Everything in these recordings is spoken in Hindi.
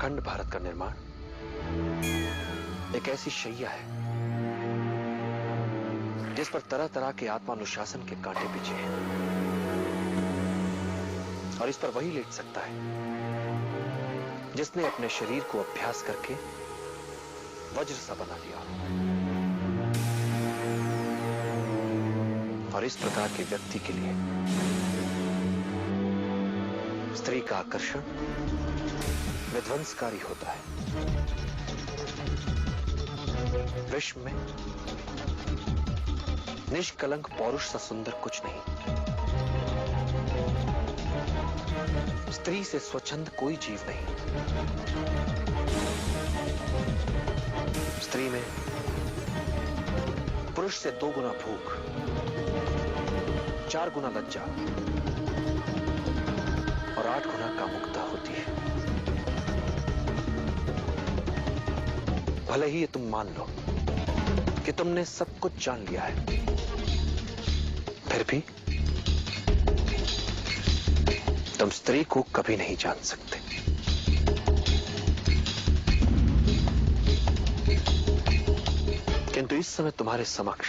अखंड भारत का निर्माण एक ऐसी शैया है जिस पर तरह तरह के आत्मानुशासन के कांटे बिछे हैं, और इस पर वही लेट सकता है जिसने अपने शरीर को अभ्यास करके वज्र सा बना लिया। और इस प्रकार के व्यक्ति के लिए स्त्री का आकर्षण विध्वंसकारी होता है। विश्व में निष्कलंक पौरुष सा सुंदर कुछ नहीं। स्त्री से स्वच्छंद कोई जीव नहीं। स्त्री में पुरुष से 2 गुना भूख, 4 गुना लज्जा और 8 गुना कामुकता होती है। भले ही ये तुम मान लो कि तुमने सब कुछ जान लिया है, फिर भी तुम स्त्री को कभी नहीं जान सकते। किंतु इस समय तुम्हारे समक्ष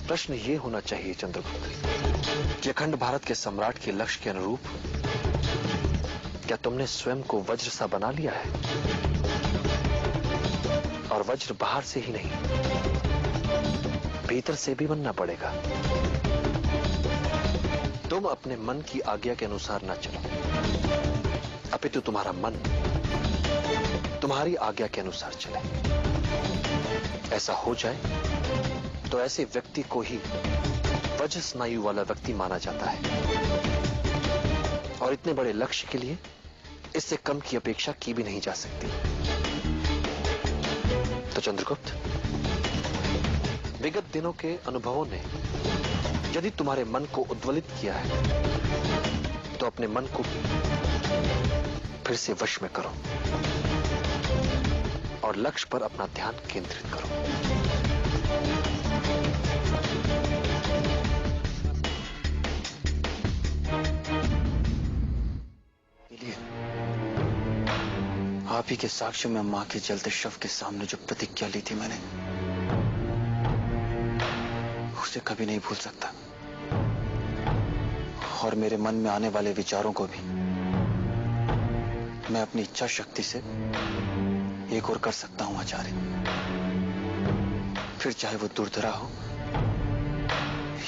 प्रश्न ये होना चाहिए चंद्रगुप्त, कि अखंड भारत के सम्राट के लक्ष्य के अनुरूप क्या तुमने स्वयं को वज्र सा बना लिया है? और वज्र बाहर से ही नहीं, भीतर से भी बनना पड़ेगा। तुम अपने मन की आज्ञा के अनुसार ना चलो, अपितु तुम्हारा मन तुम्हारी आज्ञा के अनुसार चले। ऐसा हो जाए तो ऐसे व्यक्ति को ही वज्र स्नायु वाला व्यक्ति माना जाता है, और इतने बड़े लक्ष्य के लिए इससे कम की अपेक्षा की भी नहीं जा सकती। तो चंद्रगुप्त, विगत दिनों के अनुभवों ने यदि तुम्हारे मन को उद्वेलित किया है, तो अपने मन को फिर से वश में करो और लक्ष्य पर अपना ध्यान केंद्रित करो। आप ही के साक्ष्य में मां के जलते शव के सामने जो प्रतिज्ञा ली थी मैंने, उसे कभी नहीं भूल सकता। और मेरे मन में आने वाले विचारों को भी मैं अपनी इच्छा शक्ति से एक और कर सकता हूं आचार्य। फिर चाहे वो दुर्धरा हो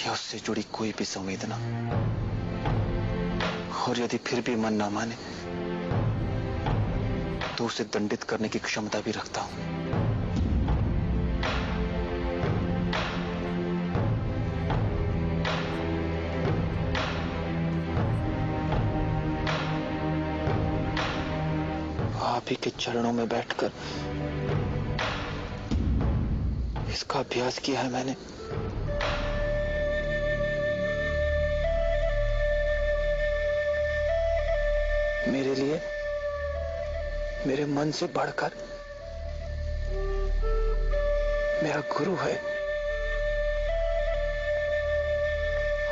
या उससे जुड़ी कोई भी संवेदना। और यदि फिर भी मन ना माने तो उसे दंडित करने की क्षमता भी रखता हूं। आप ही के चरणों में बैठकर इसका अभ्यास किया है मैंने। मेरे लिए मेरे मन से बढ़कर मेरा गुरु है,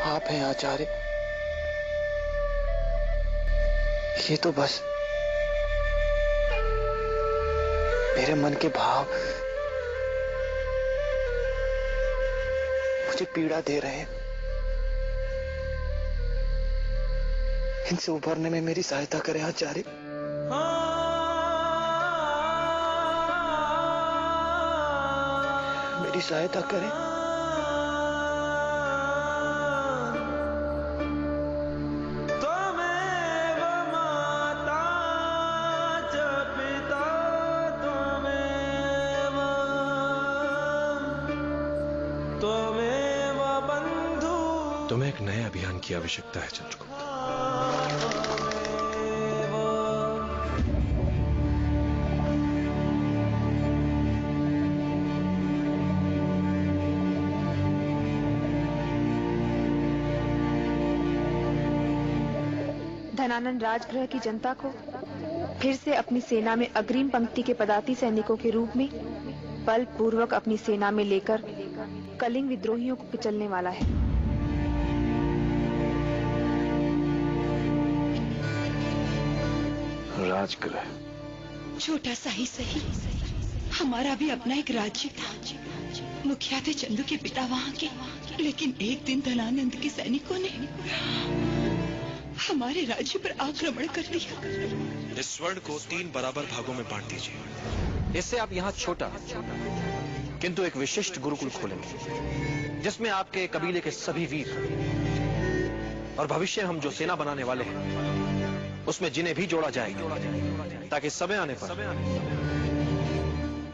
आप हैं आचार्य। ये तो बस मेरे मन के भाव मुझे पीड़ा दे रहे हैं। इनसे उभरने में मेरी सहायता करें आचार्य। मेरी सहायता करें। तुम्हें एक नए अभियान की आवश्यकता है चंद्रगुप्त। धनानंद राजगृह की जनता को फिर से अपनी सेना में अग्रिम पंक्ति के पदाती सैनिकों के रूप में बलपूर्वक अपनी सेना में लेकर कलिंग विद्रोहियों को कुचलने वाला है। राजगृह छोटा सा ही सही, हमारा भी अपना एक राज्य था। मुखिया थे चंदू के पिता वहाँ के, लेकिन एक दिन धनानंद के सैनिकों ने हमारे राज्य पर आक्रमण कर दिया। इस स्वर्ण को 3 बराबर भागों में बांट दीजिए। इससे आप यहाँ छोटा किंतु एक विशिष्ट गुरुकुल खोलेंगे, जिसमें आपके कबीले के सभी वीर और भविष्य हम जो सेना बनाने वाले हैं उसमें जिन्हें भी जोड़ा जाएगा, ताकि समय आने पर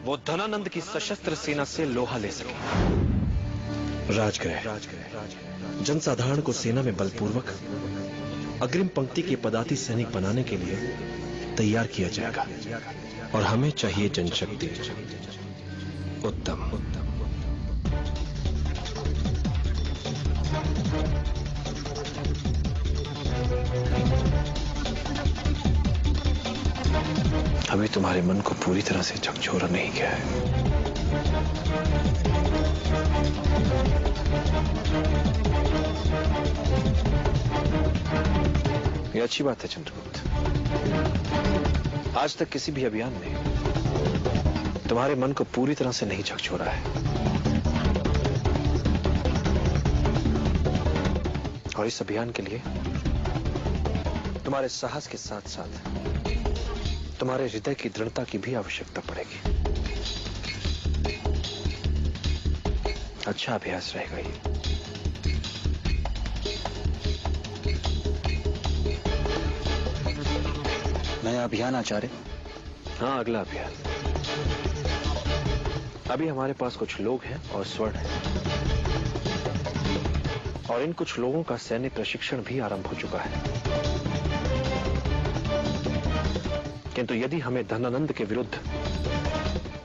वो धनानंद की सशस्त्र सेना से लोहा ले सके। राजगृह जनसाधारण को सेना में बलपूर्वक अग्रिम पंक्ति के पदाति सैनिक बनाने के लिए तैयार किया जाएगा, और हमें चाहिए जनशक्ति। उत्तम। अभी तुम्हारे मन को पूरी तरह से झकझोरा नहीं किया है। ये अच्छी बात है चंद्रगुप्त। आज तक किसी भी अभियान ने तुम्हारे मन को पूरी तरह से नहीं झकझोरा है, और इस अभियान के लिए तुम्हारे साहस के साथ साथ तुम्हारे हृदय की दृढ़ता की भी आवश्यकता पड़ेगी। अच्छा अभ्यास रहेगा ये। नया अभियान आचार्य? हाँ, अगला अभियान। अभी हमारे पास कुछ लोग हैं और स्वर्ण है, और इन कुछ लोगों का सैन्य प्रशिक्षण भी आरंभ हो चुका है। किंतु यदि हमें धनानंद के विरुद्ध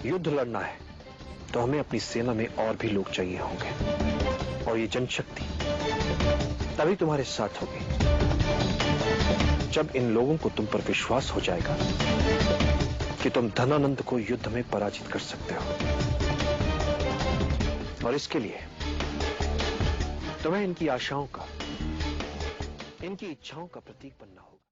युद्ध लड़ना है तो हमें अपनी सेना में और भी लोग चाहिए होंगे, और ये जनशक्ति तभी तुम्हारे साथ होगी जब इन लोगों को तुम पर विश्वास हो जाएगा कि तुम धनानंद को युद्ध में पराजित कर सकते हो। और इसके लिए तुम्हें इनकी आशाओं का, इनकी इच्छाओं का प्रतीक बनना होगा।